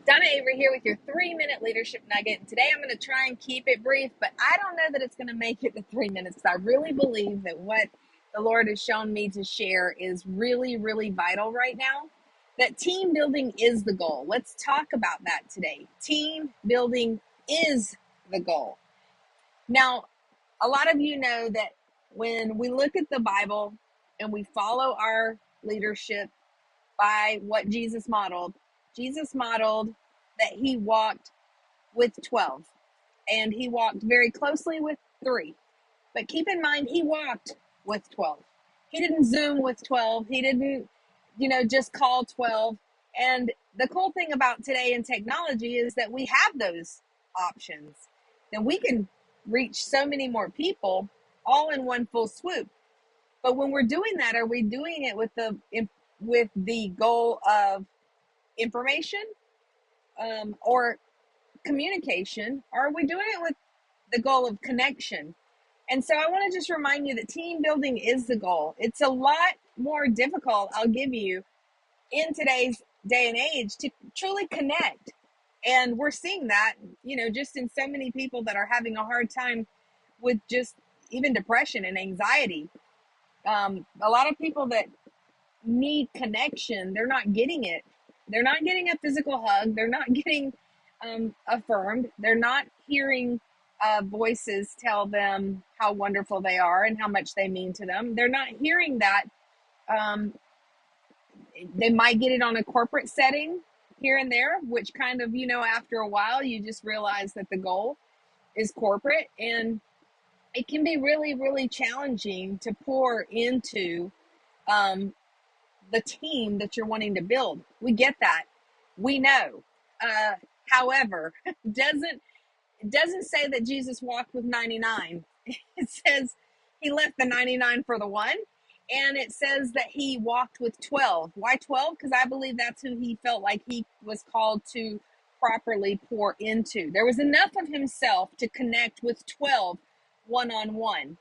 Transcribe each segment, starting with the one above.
Donna Avery here with your 3-minute leadership nugget. Today I'm going to try and keep it brief, but I don't know that it's going to make it to 3 minutes because I really believe that what the Lord has shown me to share is really, really vital right now. That team building is the goal. Let's talk about that today. Team building is the goal. Now, a lot of you know that when we look at the Bible and we follow our leadership by what Jesus modeled that he walked with 12 and he walked very closely with 3. But keep in mind, he walked with 12. He didn't Zoom with 12. He didn't, just call 12. And the cool thing about today in technology is that we have those options. And we can reach so many more people all in one full swoop. But when we're doing that, are we doing it with the goal of information or communication, or are we doing it with the goal of connection? And so I want to just remind you that team building is the goal. It's a lot more difficult, I'll give you, in today's day and age to truly connect. And we're seeing that, just in so many people that are having a hard time with just even depression and anxiety. A lot of people that need connection, they're not getting it. They're not getting a physical hug. They're not getting affirmed. They're not hearing voices tell them how wonderful they are and how much they mean to them. They're not hearing that. They might get it on a corporate setting here and there, which kind of, after a while, you just realize that the goal is corporate. And it can be really, really challenging to pour into the team that you're wanting to build. We get that. We know. However, it doesn't say that Jesus walked with 99. It says he left the 99 for the one. And it says that he walked with 12. Why 12? Because I believe that's who he felt like he was called to properly pour into. There was enough of himself to connect with 12 one-on-one.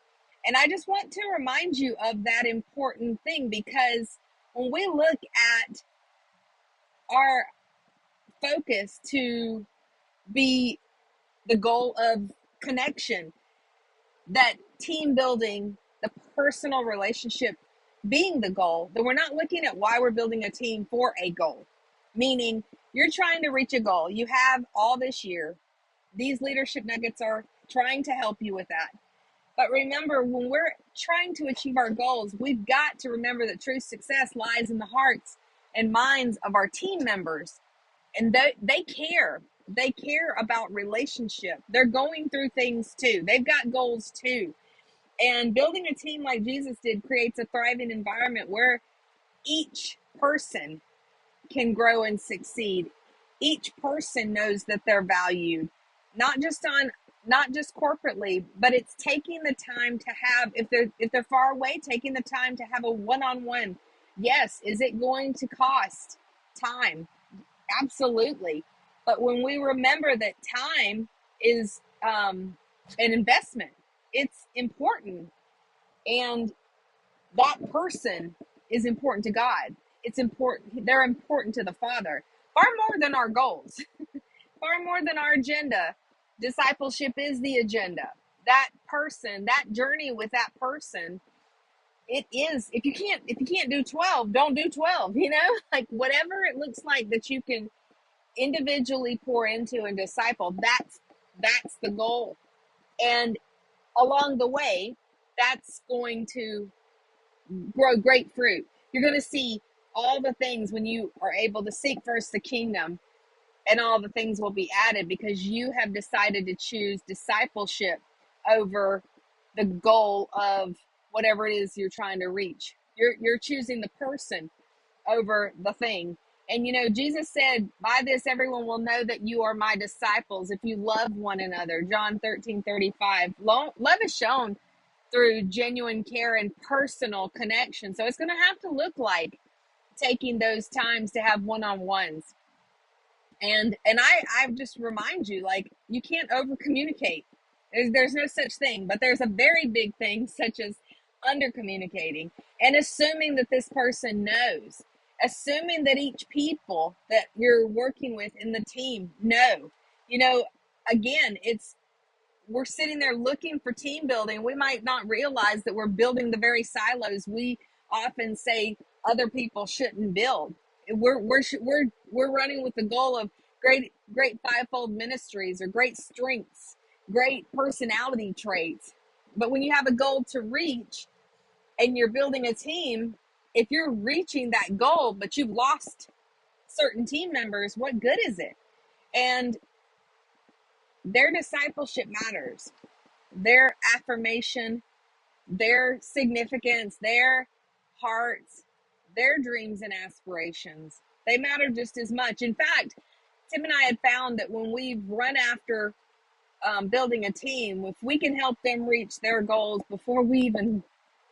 And I just want to remind you of that important thing, because when we look at our focus to be the goal of connection, that team building, the personal relationship being the goal, then we're not looking at why we're building a team for a goal. Meaning, you're trying to reach a goal. You have all this year. These leadership nuggets are trying to help you with that. But remember, when we're trying to achieve our goals, we've got to remember that true success lies in the hearts and minds of our team members. And they care. They care about relationship. They're going through things too. They've got goals too. And building a team like Jesus did creates a thriving environment where each person can grow and succeed. Each person knows that they're valued, not just corporately, but it's taking the time to have, if they're far away, taking the time to have a one-on-one. Yes, is it going to cost time? Absolutely. But when we remember that time is an investment, it's important, and that person is important to God. It's important. They're important to the Father, far more than our goals, far more than our agenda. Discipleship is the agenda. That person, that journey with that person, it is. If you can't do 12, don't do 12. Like whatever it looks like that you can individually pour into and disciple. That's the goal, and along the way, that's going to grow great fruit. You're going to see all the things when you are able to seek first the kingdom, and all the things will be added because you have decided to choose discipleship over the goal of whatever it is you're trying to reach. You're choosing the person over the thing. And Jesus said, by this everyone will know that you are my disciples if you love one another. John 13:35. Love is shown through genuine care and personal connection. So it's going to have to look like taking those times to have one-on-ones. And I just remind you, like, you can't over communicate. There's no such thing, but there's a very big thing such as under communicating and assuming that this person knows. assuming that each people that you're working with in the team know. You know, again, we're sitting there looking for team building. We might not realize that we're building the very silos we often say other people shouldn't build. We're running with the goal of great fivefold ministries or great strengths, great personality traits. But when you have a goal to reach and you're building a team, if you're reaching that goal but you've lost certain team members, what good is it? And their discipleship matters, their affirmation, their significance, their hearts, their dreams and aspirations, they matter just as much. In fact, Tim and I had found that when we've run after building a team, if we can help them reach their goals before we even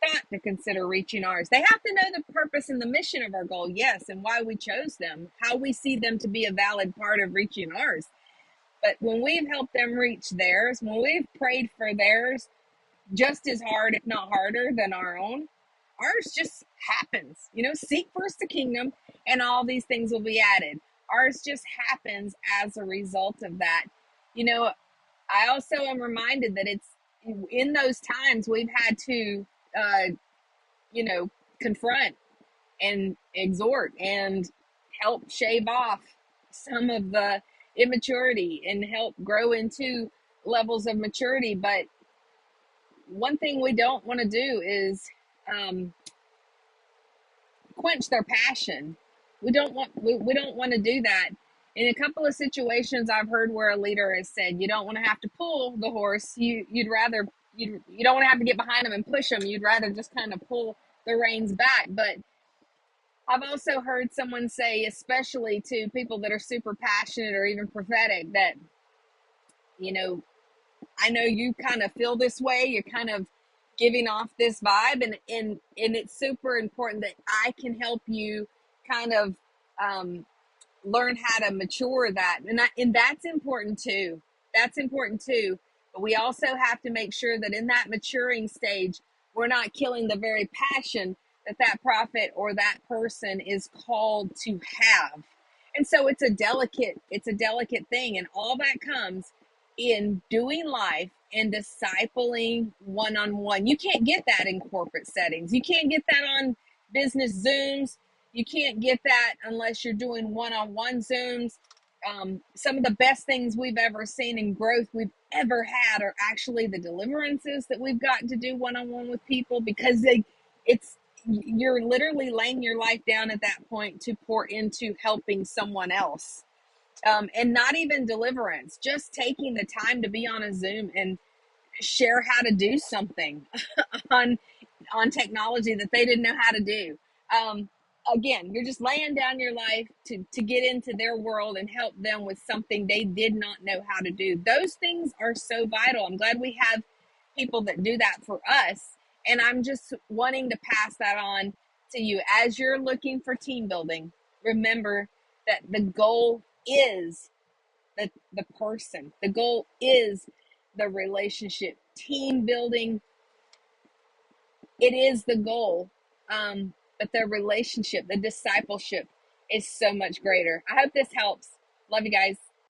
thought to consider reaching ours, they have to know the purpose and the mission of our goal, yes, and why we chose them, how we see them to be a valid part of reaching ours. But when we've helped them reach theirs, when we've prayed for theirs just as hard, if not harder, than our own, ours just happens. You know, seek first the kingdom and all these things will be added. Ours just happens as a result of that. You know, I also am reminded that it's in those times we've had to, confront and exhort and help shave off some of the immaturity and help grow into levels of maturity. But one thing we don't want to do is quench their passion. We don't want to do that. In a couple of situations I've heard where a leader has said, you don't want to have to pull the horse. You don't want to have to get behind them and push them. You'd rather just kind of pull the reins back. But I've also heard someone say, especially to people that are super passionate or even prophetic, that, you know, I know you kind of feel this way. You're kind of giving off this vibe, and it's super important that I can help you kind of learn how to mature that, and that's important too. That's important too. But we also have to make sure that in that maturing stage, we're not killing the very passion that prophet or that person is called to have. And so it's a delicate thing, and all that comes in doing life and discipling one-on-one. You can't get that in corporate settings. You can't get that on business Zooms. You can't get that unless you're doing one-on-one Zooms. Some of the best things we've ever seen and growth we've ever had are actually the deliverances that we've gotten to do one-on-one with people, because you're literally laying your life down at that point to pour into helping someone else. And not even deliverance, just taking the time to be on a Zoom and share how to do something on technology that they didn't know how to do. Again, you're just laying down your life to get into their world and help them with something they did not know how to do. Those things are so vital. I'm glad we have people that do that for us. And I'm just wanting to pass that on to you. As you're looking for team building, remember that the goal is the person. The goal is the relationship. Team building, it is the goal. But the relationship, the discipleship is so much greater. I hope this helps. Love you guys.